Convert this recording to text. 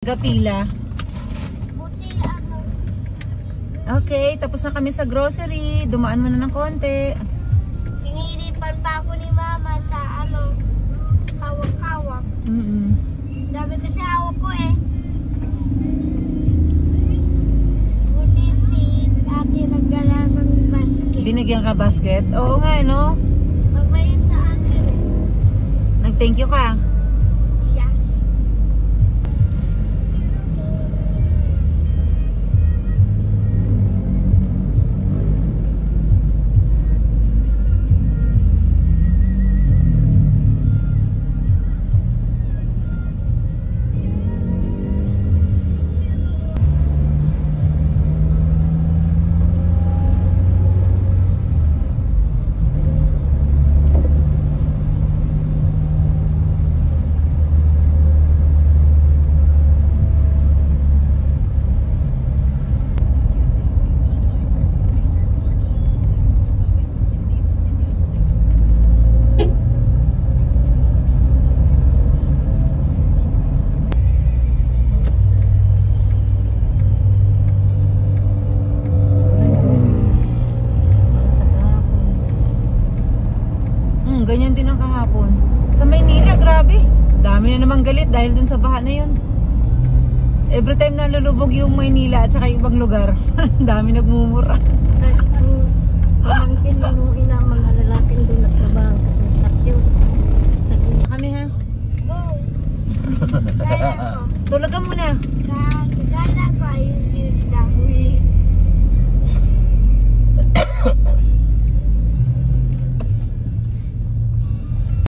Pila. Buti ano. Okay, tapos na kami sa grocery. Dumaan mo na ng konti. Hinihilipan pa ako ni Mama sa ano, hawak-hawak. Dami kasi hawak ko eh. Buti si ate nagdala ng basket. Binigyan ka basket? Oo nga, no? Mabait sa akin eh. Nag-thank you ka. Yes. Ganyan din ang kahapon. Sa Maynila, grabe. Dami na namang galit dahil dun sa baha na yun. Every time na lulubog yung Maynila at saka ibang lugar, dami nagmumura. Ang pamangkin nung ina mga lalaking doon nagtrabaho sa yun. Kami ha? Go! Kaya ko. Tulagan mo na. Kagana ko ayun yung isda.